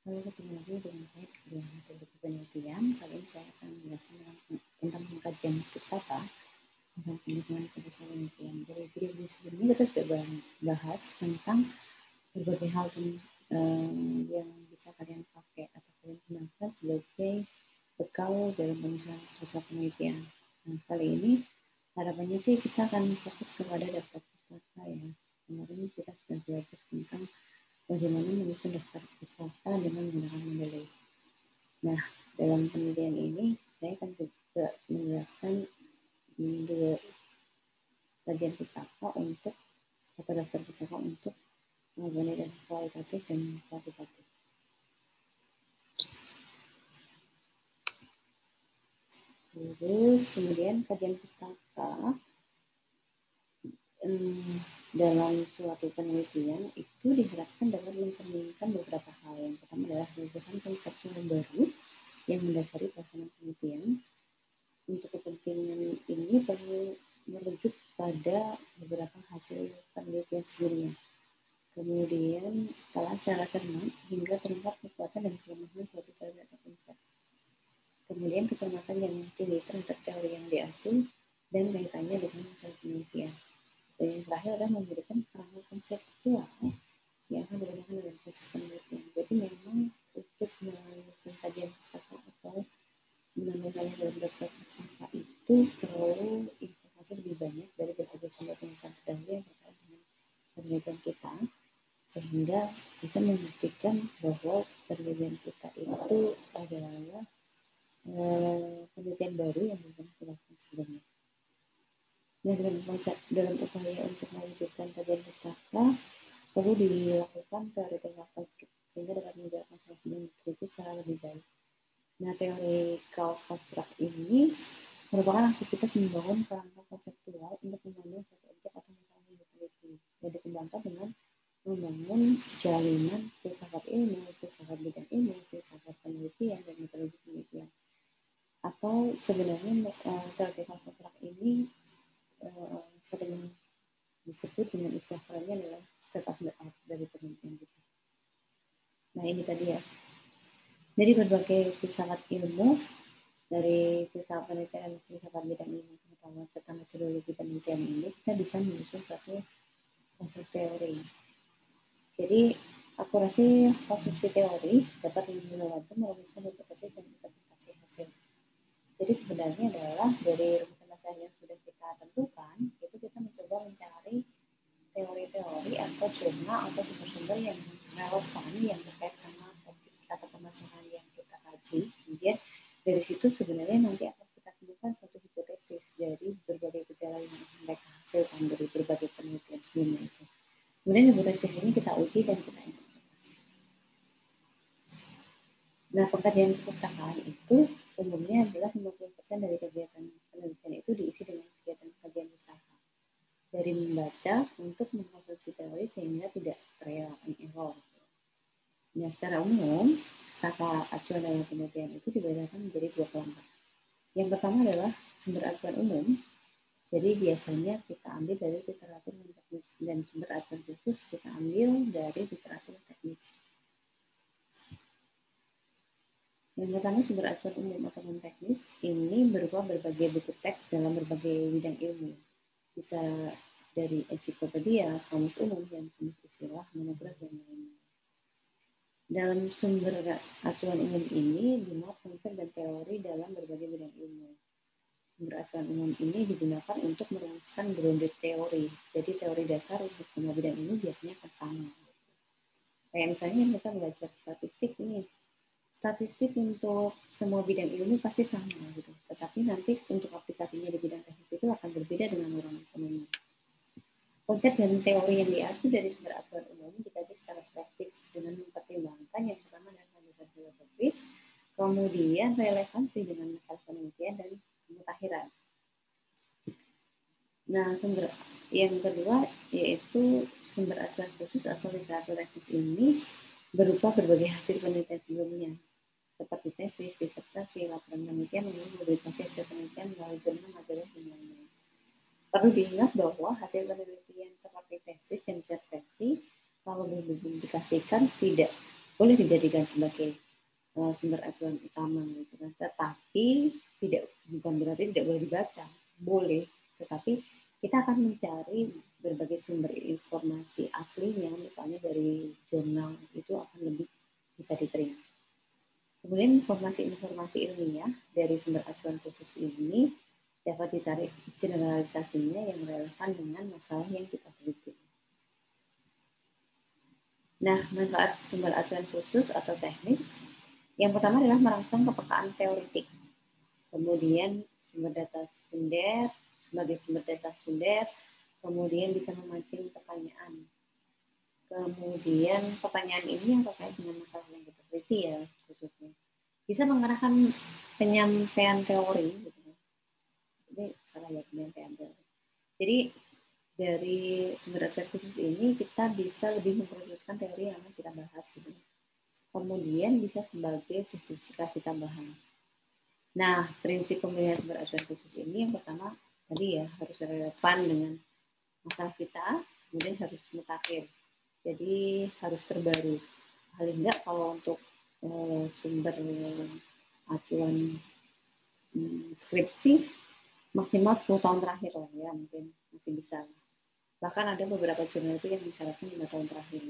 Halo, ketemu lagi dengan saya di metode penelitian. Kali ini saya akan menjelaskan tentang pengkajian pustaka tentang penelitian keputusan penelitian. Dari video sebelumnya kita sudah bahas tentang berbagai hal yang bisa kalian pakai atau kalian gunakan sebagai bekal dalam penyusunan keputusan penelitian. Nah, kali ini harapannya sih kita akan fokus kepada daftar pustaka ya. Kemarin kita sudah belajar tentang bagaimana menyusun daftar pustaka dengan menggunakan Mendeley. Nah, dalam penelitian ini saya akan juga menjelaskan dua kajian pustaka untuk atau daftar pustaka untuk penelitian kualitatif dan kuantitatif. Terus kemudian kajian pustaka dalam suatu penelitian itu diharapkan dapat mencerminkan beberapa hal. Yang pertama adalah gagasan konseptual baru yang mendasari pelaksanaan penelitian. Untuk kepentingan ini perlu merujuk pada beberapa hasil penelitian sebelumnya. Kemudian telah secara cermat hingga terungkap kekuatan dan kelemahan suatu teori atau konsep. Kemudian kecermatan yang tinggi terhadap teori yang diacu dan kaitannya dengan hasil penelitian. Dan yang terakhir adalah memberikan kerangka konseptual yang akan digunakan dalam proses penelitian. Jadi memang untuk menyusun kajian pustaka atau menambahkannya dalam daftar pustaka itu perlu informasi lebih banyak dari berbagai sumber pengetahuan terdahulu yang terkait dengan penelitian kita, sehingga bisa membuktikan bahwa penelitian kita itu adalah penelitian baru yang belum pernah dilakukan sebelumnya. Nah, dalam upaya untuk mewujudkan kajian pustaka perlu dilakukan teoretical construct sehingga dapat menjawab masalah yang kritis secara lebih baik. Nah, teoretical construct ini merupakan aktivitas membangun kerangka konseptual untuk memandang suatu objek atau masalah yang diteliti dan dikembangkan dengan membangun jalinan filsafat ilmu, filsafat bidang ilmu, filsafat penelitian, dan metodologi penelitian. Atau sebenarnya theoretical construct ini sering disebut dengan istilah kerennya adalah state of the art dari penelitian kita. Nah, ini tadi ya. Jadi berbagai filsafat ilmu dari filsafat penelitian, filsafat bidang ilmu pengetahuan serta metodologi penelitian ini kita bisa menyusun suatu konsep teori. Jadi akurasi konstruksi teori dapat membantu merumuskan hipotesis dan interpretasi hasil. Jadi sebenarnya adalah dari rumusan dasar yang sudah kita tentukan itu kita mencoba mencari teori-teori atau jurnal atau sumber-sumber yang relevan yang terkait sama topik atau permasalahan yang kita kaji. Kemudian dari situ sebenarnya nanti akan kita temukan suatu hipotesis dari berbagai gejala yang mereka hasilkan dari berbagai penelitian sebelumnya itu. Kemudian hipotesis ini kita uji dan kita interpretasi. Nah, pengkajian perpustakaan itu umumnya adalah 50% dari kegiatan penelitian itu diisi dengan kegiatan kajian pustaka. Dari membaca untuk mengkonstruksi teori sehingga tidak terelakkan error. Nah, secara umum, pustaka acuan dalam penelitian itu dibedakan menjadi dua kelompok. Yang pertama adalah sumber acuan umum. Jadi biasanya kita ambil dari literatur teknis dan sumber acuan khusus kita ambil dari literatur teknis. Yang pertama sumber acuan umum atau non-teknis ini berupa berbagai buku teks dalam berbagai bidang ilmu. Bisa dari ensiklopedia, kamus umum, dan kamus istilah, monograf, dan lain-lain. Dalam sumber acuan umum ini dimuat konsep dan teori dalam berbagai bidang ilmu. Sumber acuan umum ini digunakan untuk merumuskan grounded teori. Jadi teori dasar untuk semua bidang ilmu biasanya akan sama. Kayak misalnya kita belajar statistik ini. Statistik untuk semua bidang ilmu pasti sama gitu. Tetapi nanti untuk aplikasinya di bidang teknis itu akan berbeda dengan orang ekonomi. Konsep dan teori yang diacu dari sumber acuan umum dikaji secara selektif dengan mempertimbangkan yang pertama adalah landasan filosofis, kemudian relevansi dengan masalah penelitian dan pemutakhiran. Nah, sumber yang kedua yaitu sumber acuan khusus atau literatur teknis ini berupa berbagai hasil penelitian sebelumnya, seperti tesis, disertasi, laporan penelitian, maupun publikasi hasil penelitian melalui jurnal, majalah, dan lain-lain. Perlu diingat bahwa hasil penelitian seperti tesis dan disertasi kalau belum dipublikasikan tidak boleh dijadikan sebagai sumber acuan utama gitu kan. Tetapi bukan berarti tidak boleh dibaca, boleh, tetapi kita akan mencari berbagai sumber informasi aslinya, misalnya dari jurnal, itu akan lebih bisa diterima. Kemudian informasi-informasi ilmiah dari sumber acuan khusus ini dapat ditarik generalisasinya yang relevan dengan masalah yang kita teliti. Nah, manfaat sumber acuan khusus atau teknis yang pertama adalah merangsang kepekaan teoritik. Kemudian sumber data sekunder, sebagai sumber data sekunder, kemudian bisa memancing pertanyaan. Kemudian pertanyaan ini yang terkait dengan masalah yang kita teliti ya khususnya. Bisa mengarahkan penyampaian teori. Gitu. Ini salah ya, penyampaian teori. Jadi dari sumber acuan khusus ini kita bisa lebih memperjelaskan teori yang kita bahas. Gitu. Kemudian bisa sebagai justifikasi tambahan. Nah, prinsip pemilihan sumber acuan khusus ini yang pertama tadi ya harus relevan dengan masalah kita, kemudian harus mutakhir. Jadi harus terbaru. Paling enggak kalau untuk sumber acuan skripsi maksimal 10 tahun terakhir lah ya, mungkin masih bisa. Bahkan ada beberapa jurnal itu yang mensyaratkan 5 tahun terakhir.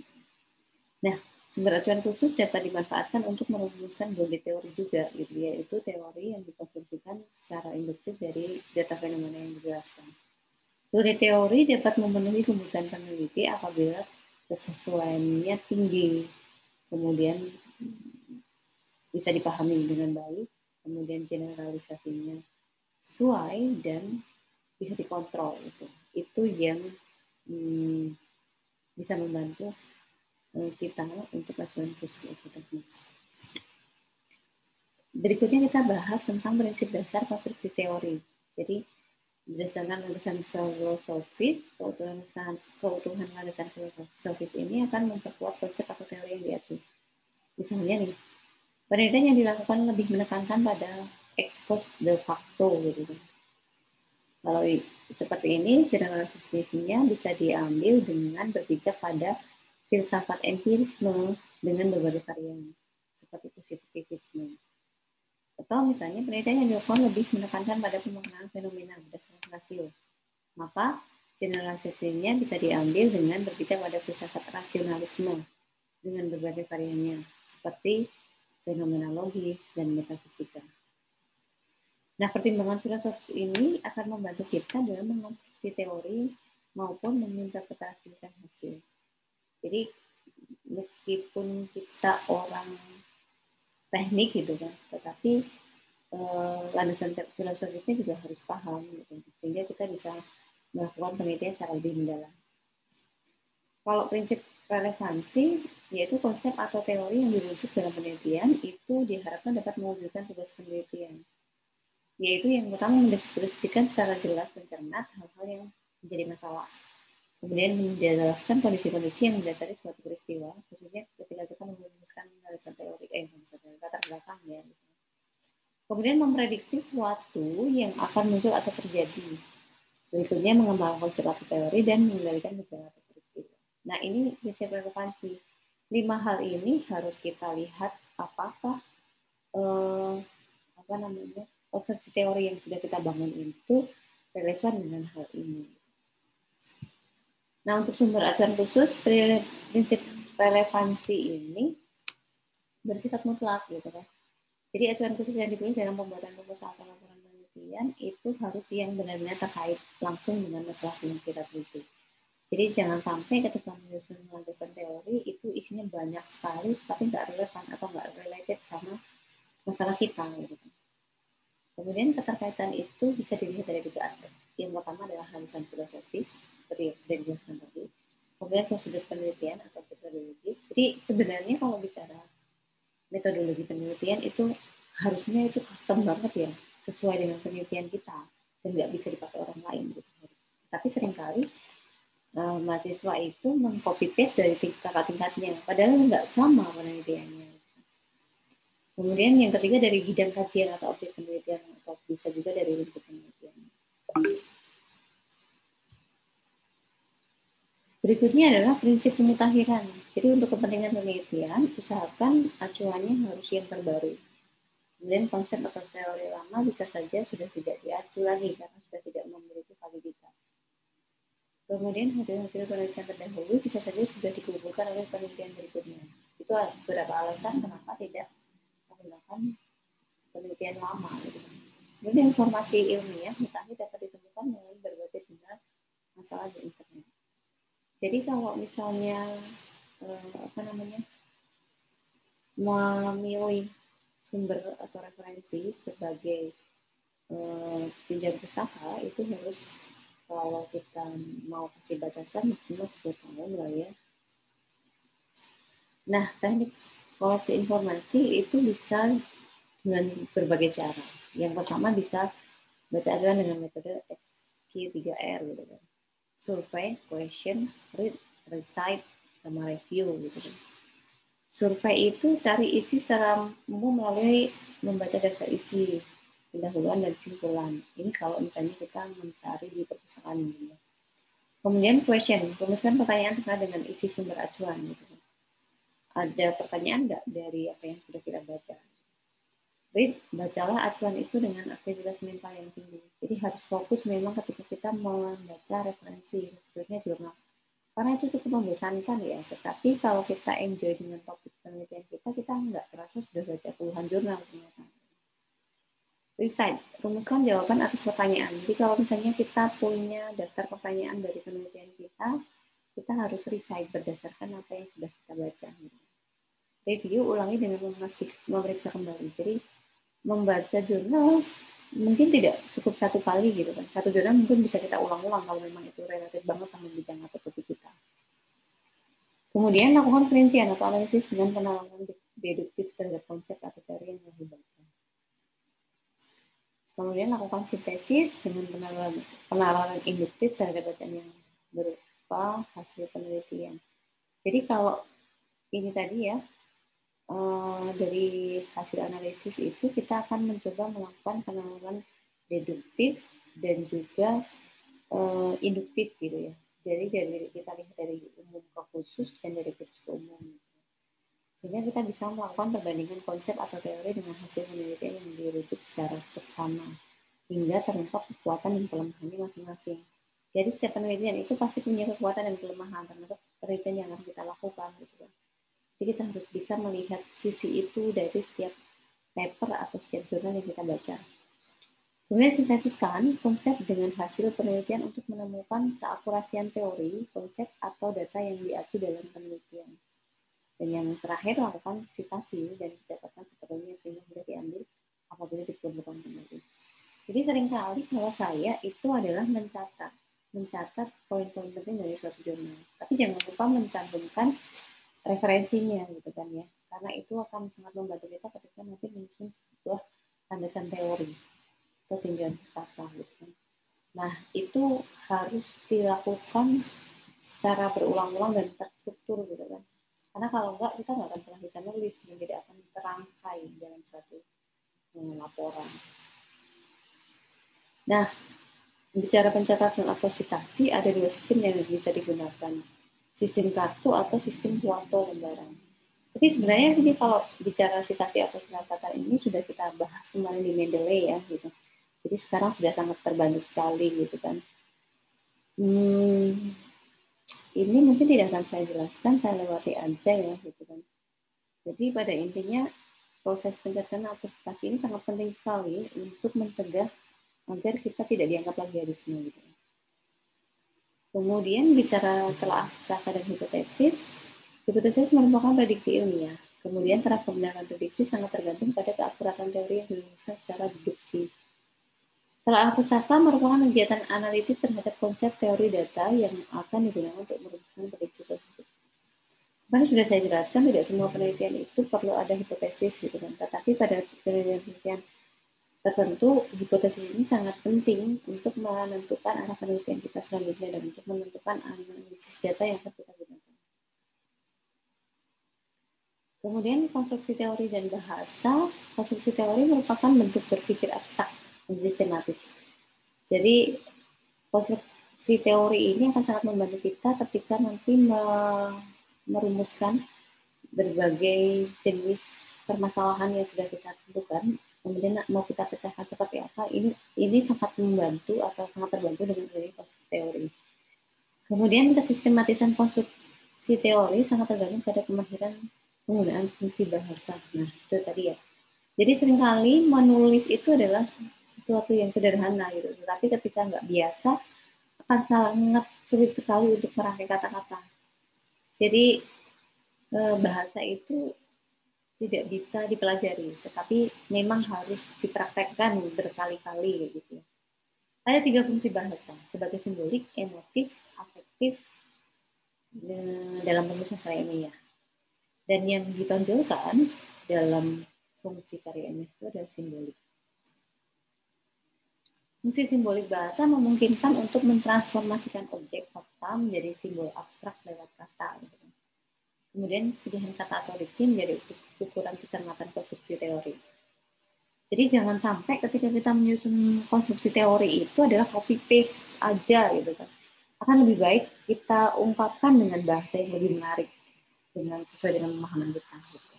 Nah, sumber acuan khusus dapat dimanfaatkan untuk merumuskan berbagai teori juga, gitu, yaitu teori yang dikonstruksikan secara induktif dari data fenomena yang dijelaskan. Teori dapat memenuhi kebutuhan peneliti apabila kesesuaiannya tinggi, kemudian bisa dipahami dengan baik, kemudian generalisasinya sesuai dan bisa dikontrol. Itu yang bisa membantu kita untuk acuan khusus teknis. Berikutnya kita bahas tentang prinsip dasar konstruksi teori. Jadi berdasarkan landasan filosofis, keutuhan landasan filosofis ini akan memperkuat konsep atau teori yang diacu. Misalnya nih, penelitian yang dilakukan lebih menekankan pada ex post de facto gitu. Kalau seperti ini, generalisasinya bisa diambil dengan berpijak pada filsafat empirisme dengan berbagai varian, seperti positivisme. Atau misalnya penelitian yang dilakukan lebih menekankan pada pemaknaan fenomena berdasarkan rasio. Maka generalisasinya bisa diambil dengan berbicara pada filsafat rasionalisme dengan berbagai variannya, seperti fenomenologis dan metafisika. Nah, pertimbangan filosofis ini akan membantu kita dalam mengonstruksi teori maupun menginterpretasikan hasil. Jadi, meskipun kita orang teknik gitu kan, tetapi landasan filosofisnya juga harus paham gitu, sehingga kita bisa melakukan penelitian secara lebih mendalam. Kalau prinsip relevansi, yaitu konsep atau teori yang dirujuk dalam penelitian itu diharapkan dapat mewujudkan tugas penelitian, yaitu yang pertama mendeskripsikan secara jelas dan cermat hal-hal yang menjadi masalah. Kemudian menjelaskan kondisi-kondisi yang mendasari suatu peristiwa, khususnya ketika kita merumuskan landasan teori, latar belakang ya. Kemudian memprediksi sesuatu yang akan muncul atau terjadi. Berikutnya mengembangkan konsep atau teori dan mengendalikan gejala atau peristiwa. Nah, ini prinsip relevansi. 5 hal ini harus kita lihat apakah konstruksi teori yang sudah kita bangun itu relevan dengan hal ini. Nah, untuk sumber acuan khusus, prinsip relevansi ini bersifat mutlak gitu kan. Jadi acuan khusus yang dipilih dalam pembuatan proposal atau laporan penelitian itu harus yang benar-benar terkait langsung dengan masalah yang kita teliti. Jadi jangan sampai ketika menyusun landasan teori itu isinya banyak sekali tapi nggak relevan atau nggak related sama masalah kita gitu. Kemudian keterkaitan itu bisa dilihat dari 3 aspek. Yang pertama adalah landasan filosofis seperti yang sudah dijelaskan tadi. Kemudian prosedur penelitian atau metodologis. Jadi sebenarnya kalau bicara metodologi penelitian itu harusnya itu custom banget ya, sesuai dengan penelitian kita dan nggak bisa dipakai orang lain gitu. Tapi seringkali mahasiswa itu meng-copy paste dari tingkat-tingkatnya, padahal nggak sama penelitiannya. Kemudian yang ketiga dari bidang kajian atau objek penelitian, atau bisa juga dari lingkup penelitian. Berikutnya adalah prinsip pemutakhiran. Jadi untuk kepentingan penelitian, usahakan acuannya harus yang terbaru. Kemudian konsep atau teori lama bisa saja sudah tidak diacu lagi karena sudah tidak memiliki validitas. Kemudian hasil-hasil penelitian terdahulu bisa saja sudah dikumpulkan oleh penelitian berikutnya. Itu beberapa alasan kenapa tidak menggunakan penelitian lama. Gitu. Kemudian informasi ilmiah mutakhir dapat ditemukan melalui berbagai jurnal masalah di internet. Jadi kalau misalnya memilih sumber atau referensi sebagai pinjam pustaka itu harus, kalau kita mau kasih batasan maksimal 10 tahun lah ya. Nah, teknik koleksi informasi itu bisa dengan berbagai cara. Yang pertama bisa baca acuan dengan metode SQ3R gitu kan. Survey, question, read, recite, sama review gitu kan. Survei itu cari isi secara umum melalui membaca daftar isi, pendahuluan dan kesimpulan. Ini kalau misalnya kita mencari di perpustakaan gitu. Kemudian question, rumuskan pertanyaan terkait dengan isi sumber acuan gitu. Ada pertanyaan nggak dari apa yang sudah kita baca? Read, bacalah acuan itu dengan aktivitas mental yang tinggi. Jadi harus fokus memang ketika kita membaca referensi, khususnya jurnal. Karena itu cukup membosankan ya, tetapi kalau kita enjoy dengan topik penelitian kita nggak terasa sudah baca puluhan jurnal ternyata. Recite, rumuskan jawaban atas pertanyaan. Jadi kalau misalnya kita punya daftar pertanyaan dari penelitian kita harus recite berdasarkan apa yang sudah kita baca. Review, ulangi dengan memeriksa kembali. Jadi membaca jurnal mungkin tidak cukup satu kali gitu kan. Satu jurnal mungkin bisa kita ulang-ulang kalau memang itu relatif banget sama bidang atau topik kita. Kemudian lakukan perincian atau analisis dengan penalaran deduktif terhadap konsep atau teori yang telah dibaca. Kemudian lakukan sintesis dengan penalaran induktif terhadap bacaan yang berupa hasil penelitian. Jadi kalau ini tadi ya, dari hasil analisis itu kita akan mencoba melakukan penalaran deduktif dan juga induktif gitu ya. Jadi dari kita lihat dari umum ke khusus dan dari khusus ke umum. Sehingga kita bisa melakukan perbandingan konsep atau teori dengan hasil penelitian yang dirujuk secara seksama hingga terungkap kekuatan dan kelemahannya masing-masing. Jadi setiap penelitian itu pasti punya kekuatan dan kelemahan termasuk penelitian yang harus kita lakukan gitu kan. Jadi kita harus bisa melihat sisi itu dari setiap paper atau setiap jurnal yang kita baca. Kemudian sintesiskan konsep dengan hasil penelitian untuk menemukan keakurasian teori, konsep, atau data yang diacu dalam penelitian. Dan yang terakhir, lakukan citasi dan dicatatkan sepenuhnya sehingga mudah diambil apabila diperlukan kembali. Jadi seringkali kalau saya itu adalah mencatat poin-poin penting dari suatu jurnal. Tapi jangan lupa mencantumkan referensinya gitu kan ya. Karena itu akan sangat membantu kita ketika nanti menyusun sebuah landasan teori atau tinjauan pustaka gitu kan. Nah, itu harus dilakukan secara berulang-ulang dan terstruktur gitu kan. Karena kalau enggak, kita nggak akan pernah bisa nulis dan tidak akan terangkai dalam suatu laporan. Nah, bicara pencatatan atau citasi, ada dua sistem yang bisa digunakan. Sistem kartu atau sistem kuarto lembaran. Tapi sebenarnya ini kalau bicara citasi atau pencatatan ini sudah kita bahas kemarin di Mendeley ya gitu. Jadi sekarang sudah sangat terbantu sekali gitu kan. Ini mungkin tidak akan saya jelaskan, saya lewati aja ya gitu kan. Jadi pada intinya proses pencatatan atau citasi ini sangat penting sekali untuk mencegah agar kita tidak dianggap plagiarisme gitu. Kemudian bicara telah usaha dan hipotesis merupakan prediksi ilmiah. Kemudian taraf kebenaran prediksi sangat tergantung pada keakuratan teori yang dirumuskan secara deduksi. Telah pusaka merupakan kegiatan analitis terhadap konsep teori data yang akan digunakan untuk merumuskan prediksi tersebut. Kemarin sudah saya jelaskan tidak semua penelitian itu perlu ada hipotesis gitu kan. Tetapi pada penelitian tertentu hipotesis ini sangat penting untuk menentukan arah penelitian kita selanjutnya dan untuk menentukan analisis data yang akan kita gunakan. Kemudian konstruksi teori dan bahasa. Konstruksi teori merupakan bentuk berpikir abstrak dan sistematis. Jadi konstruksi teori ini akan sangat membantu kita ketika nanti merumuskan berbagai jenis permasalahan yang sudah kita tentukan, kemudian mau kita pecahkan seperti apa, ini sangat membantu atau sangat terbantu dengan konstruksi teori. Kemudian kesistematisan konstruksi teori sangat tergantung pada kemahiran penggunaan fungsi bahasa. Nah, itu tadi ya. Jadi seringkali menulis itu adalah sesuatu yang sederhana gitu, tetapi ketika nggak biasa akan sangat sulit sekali untuk merangkai kata-kata. Jadi bahasa itu tidak bisa dipelajari, tetapi memang harus dipraktekkan berkali-kali gitu. Ada 3 fungsi bahasa sebagai simbolik, emotif, afektif dalam penulisan karya ilmiah. Dan yang ditonjolkan dalam fungsi karya ilmiah itu adalah simbolik. Fungsi simbolik bahasa memungkinkan untuk mentransformasikan objek fakta menjadi simbol abstrak lewat kata. Kemudian pilihan kata atau diksi menjadi ukuran kecermatan konstruksi teori. Jadi jangan sampai ketika kita menyusun konstruksi teori itu adalah copy paste aja gitu kan. Akan lebih baik kita ungkapkan dengan bahasa yang lebih menarik, dengan sesuai dengan pemahaman kita. Gitu.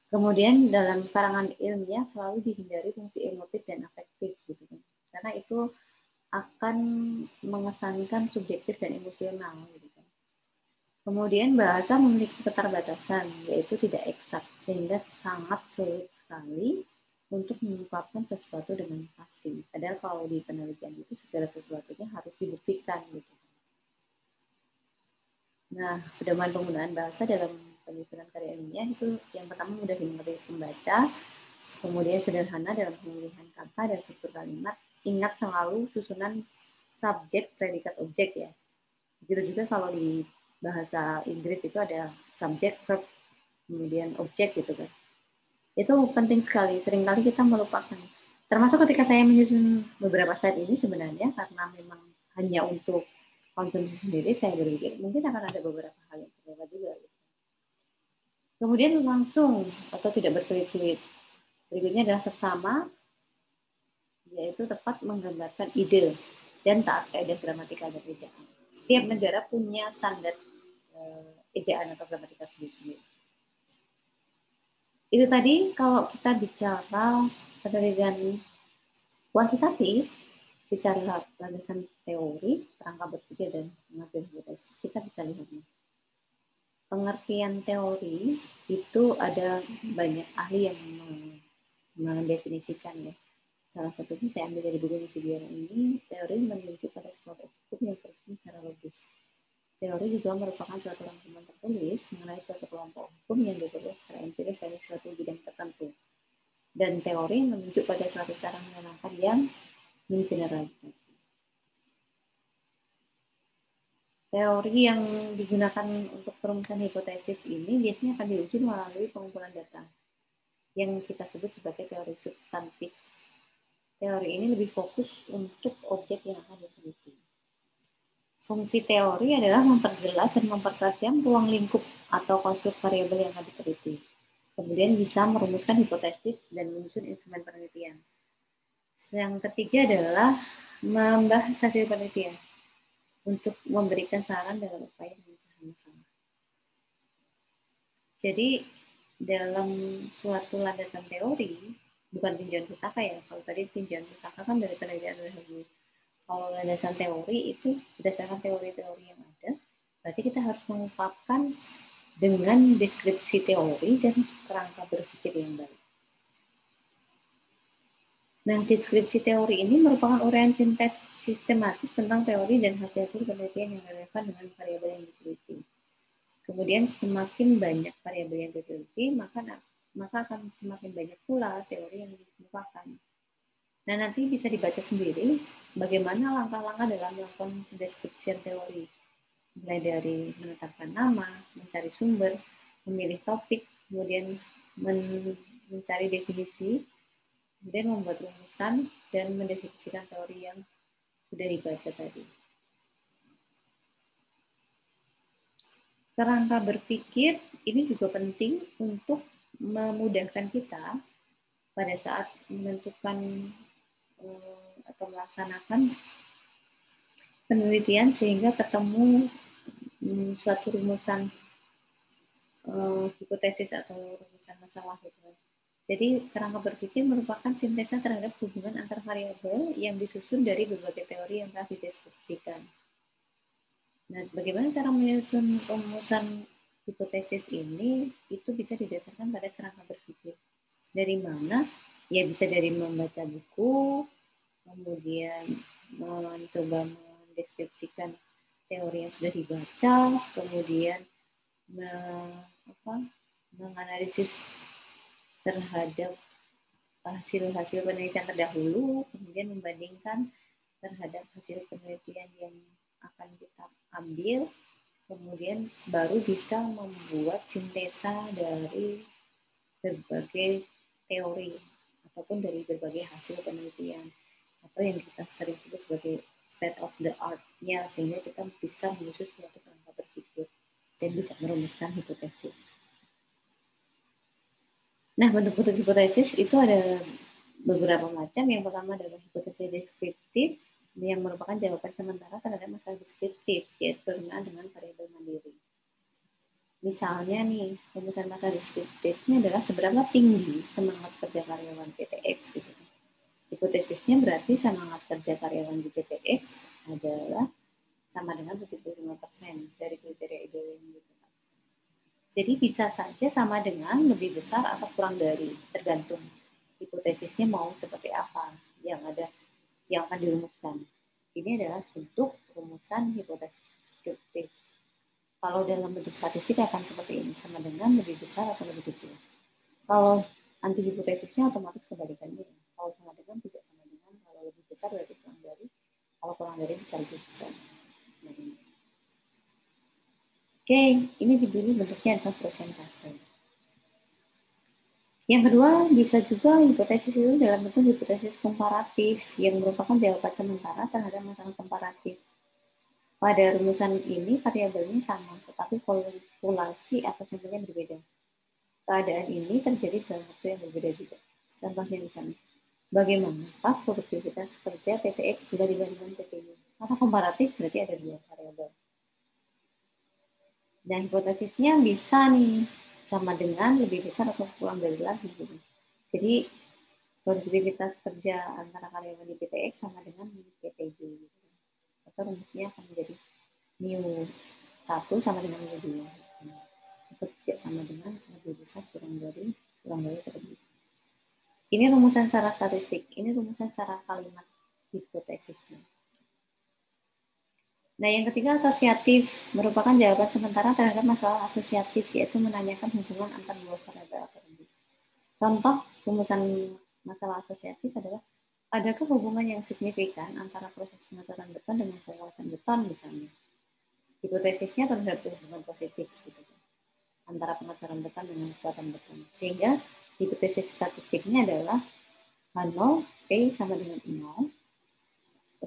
Kemudian dalam karangan ilmiah selalu dihindari fungsi emotif dan afektif gitu kan. Karena itu akan mengesankan subjektif dan emosional gitu kan. Kemudian bahasa memiliki keterbatasan, yaitu tidak eksak, sehingga sangat sulit sekali untuk mengungkapkan sesuatu dengan pasti. Padahal kalau di penelitian itu segala sesuatunya harus dibuktikan gitu. Nah, pedoman penggunaan bahasa dalam penyusunan karya ilmiah itu yang pertama mudah dimengerti pembaca, kemudian sederhana dalam pemilihan kata dan struktur kalimat. Ingat selalu susunan subjek, predikat, objek ya. Begitu juga kalau di bahasa Inggris itu ada subject, verb, kemudian objek gitu kan. Itu penting sekali, seringkali kita melupakan. Termasuk ketika saya menyusun beberapa slide ini sebenarnya karena memang hanya untuk konsumsi sendiri, saya berpikir mungkin akan ada beberapa hal yang terlewat juga. Gitu. Kemudian langsung atau tidak berkelit-kelit. Berikutnya adalah seksama, yaitu tepat menggambarkan ide dan taat kaidah gramatikal dan ejaan. Setiap negara punya standar ejaan atau gramatika sendiri-sendiri. Itu tadi kalau kita bicara penelitian kuantitatif, bicara landasan teori, kerangka berpikir dan pengertian hipotesis, kita bisa lihatnya. Pengertian teori itu ada banyak ahli yang mendefinisikan ya. Salah satunya saya ambil dari buku Nishibiyama ini, teori menunjuk pada sebuah hukum yang tersusun secara logis. Teori juga merupakan suatu rangkuman tertulis mengenai suatu kelompok hukum yang diperoleh secara empiris dari suatu bidang tertentu. Dan teori menunjuk pada suatu cara menerangkan yang mengeneralisasi. Teori yang digunakan untuk perumusan hipotesis ini biasanya akan diuji melalui pengumpulan data yang kita sebut sebagai teori substantif. Teori ini lebih fokus untuk objek yang akan diteliti. Fungsi teori adalah memperjelas dan mempertajam ruang lingkup atau konstruk variabel yang akan diteliti. Kemudian bisa merumuskan hipotesis dan menyusun instrumen penelitian. Yang ketiga adalah membahas hasil penelitian untuk memberikan saran dalam upaya mencari masalah. Jadi dalam suatu landasan teori, bukan tinjauan pustaka ya. Kalau tadi tinjauan pustaka kan dari penelitian dahulu. Kalau landasan teori itu berdasarkan teori-teori yang ada, berarti kita harus mengungkapkan dengan deskripsi teori dan kerangka berpikir yang baik. Nah, deskripsi teori ini merupakan uraian sistematis tentang teori dan hasil-hasil penelitian yang relevan dengan variabel yang diteliti. Kemudian semakin banyak variabel yang diteliti, maka akan semakin banyak pula teori yang dikemukakan. Nah, nanti bisa dibaca sendiri bagaimana langkah-langkah dalam melakukan deskripsi teori. Mulai dari menetapkan nama, mencari sumber, memilih topik, kemudian mencari definisi, kemudian membuat rumusan, dan mendeskripsikan teori yang sudah dibaca tadi. Kerangka berpikir ini juga penting untuk memudahkan kita pada saat menentukan atau melaksanakan penelitian sehingga ketemu suatu rumusan hipotesis atau rumusan masalah gitu. Jadi kerangka berpikir merupakan sintesa terhadap hubungan antar variabel yang disusun dari berbagai teori yang telah dideskripsikan. Nah, bagaimana cara menyusun rumusan hipotesis ini? Itu bisa didasarkan pada kerangka berpikir. Dari mana? Ya bisa dari membaca buku, kemudian mencoba mendeskripsikan teori yang sudah dibaca, kemudian menganalisis terhadap hasil-hasil penelitian terdahulu, kemudian membandingkan terhadap hasil penelitian yang akan kita ambil, kemudian baru bisa membuat sintesa dari berbagai teori ataupun dari berbagai hasil penelitian atau yang kita sering sebut sebagai state of the art-nya, sehingga kita bisa menyusun suatu kerangka berpikir dan bisa merumuskan hipotesis. Nah, bentuk-bentuk hipotesis itu ada beberapa macam. Yang pertama adalah hipotesis deskriptif yang merupakan jawaban sementara terhadap masalah deskriptif, yaitu berkenaan dengan variabel mandiri. Misalnya nih, rumusan masalah deskriptifnya adalah seberapa tinggi semangat kerja karyawan PTX gitu. Hipotesisnya berarti semangat kerja karyawan di PTX adalah sama dengan 75% dari kriteria ideal yang ditetapkan. Jadi bisa saja sama dengan, lebih besar, atau kurang dari, tergantung hipotesisnya mau seperti apa yang akan dirumuskan. Ini adalah bentuk rumusan hipotesis deskriptif. Kalau dalam bentuk statistik akan seperti ini, sama dengan, lebih besar atau lebih kecil. Kalau anti hipotesisnya otomatis kebalikannya. Kalau sama dengan tidak sama dengan, kalau lebih besar berarti kurang dari, kalau kurang dari bisa lebih besar. Oke, ini dulu bentuknya adalah prosentase. Yang kedua, bisa juga hipotesis itu dalam bentuk hipotesis komparatif yang merupakan jawaban sementara terhadap masalah komparatif. Pada rumusan ini variabelnya sama, tetapi formulasi atau sampelnya berbeda. Keadaan ini terjadi dalam waktu yang berbeda juga. Contohnya misalnya, bagaimana produktivitas kerja PTX bila dibandingkan PTY? Karena komparatif berarti ada dua variabel. Dan hipotesisnya bisa nih sama dengan, lebih besar atau kurang dari lagi gitu. Jadi produktivitas kerja antara karyawan di PTX sama dengan di PTJ gitu. Atau rumusnya akan menjadi mu 1 sama dengan mu 2 atau tidak sama dengan, lebih besar, kurang dari terlebih. Ini rumusan secara statistik, ini rumusan secara kalimat hipotesisnya. Nah, yang ketiga asosiatif merupakan jawaban sementara terhadap masalah asosiatif, yaitu menanyakan hubungan antar dua variabel atau lebih. Contoh rumusan masalah asosiatif adalah, adakah hubungan yang signifikan antara proses pengaturan beton dengan kekuatan beton misalnya? Hipotesisnya terhadap hubungan positif gitu, antara pengaturan beton dengan kekuatan beton. Sehingga hipotesis statistiknya adalah H0 P sama dengan 0,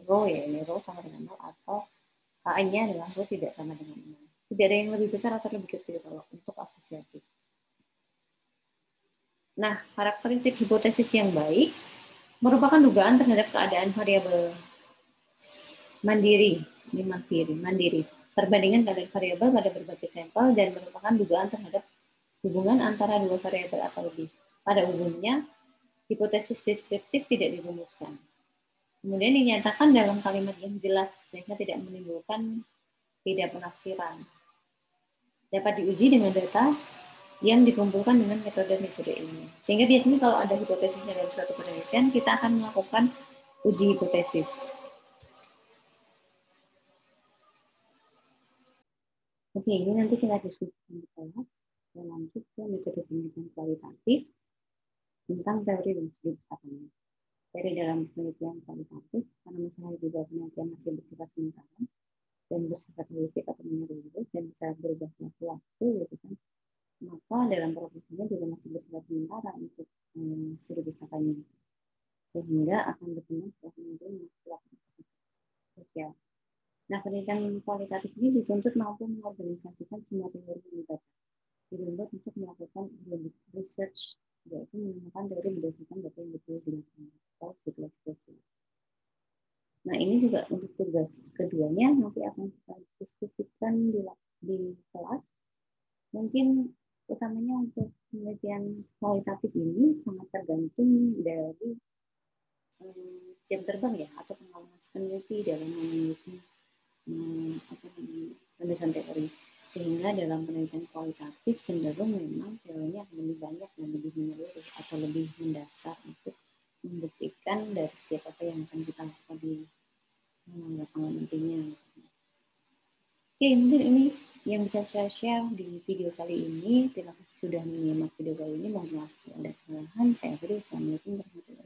rho ya, ini rho sama dengan 0, atau KN-nya adalah rho tidak sama dengan 0. Tidak ada yang lebih besar atau lebih kecil kalau untuk asosiatif. Nah, karakteristik hipotesis yang baik merupakan dugaan terhadap keadaan variabel mandiri, perbandingan keadaan variabel pada berbagai sampel dan merupakan dugaan terhadap hubungan antara dua variabel atau lebih. Pada umumnya, hipotesis deskriptif tidak dirumuskan. Kemudian dinyatakan dalam kalimat yang jelas sehingga tidak menimbulkan beda penafsiran. Dapat diuji dengan data yang dikumpulkan dengan metode-metode ilmiah. Sehingga biasanya kalau ada hipotesisnya dalam suatu penelitian, kita akan melakukan uji hipotesis. Oke, ini nanti kita diskusikan di kelas. Kita lanjut ke metode penelitian kualitatif tentang teori dan studi bersama. Dari dalam penelitian kualitatif, karena masalah di bawah penelitian masih bersifat sementara dan bersifat holistik atau menyeluruh dan bisa berubah sewaktu-waktu, gitu kan, maka dalam prosesnya juga masih bersifat sementara untuk studi bersamaannya, sehingga akan berkembang setelah kemudian masuk sosial. Nah, penelitian kualitatif ini dituntut mampu mengorganisasikan semua teori yang dibaca, dituntut untuk melakukan research, yaitu menemukan teori berdasarkan data yang betul di lapangan atau siklus sosial. Nah, ini juga untuk tugas keduanya nanti akan kita diskusikan di kelas. Mungkin utamanya untuk penelitian kualitatif ini sangat tergantung dari jam terbang ya, atau pengalaman peneliti dalam memiliki penulisan teori. Sehingga dalam penelitian kualitatif cenderung memang teorinya akan lebih banyak dan lebih menyeluruh atau lebih mendasar untuk membuktikan dari setiap apa yang akan kita lakukan di lapangan nantinya. Oke, mungkin ini yang bisa saya share di video kali ini. Terima kasih sudah menyimak video kali ini. Mohon maaf ada kesalahan. Saya akhiri. Assalamualaikum warahmatullahi wabarakatuh.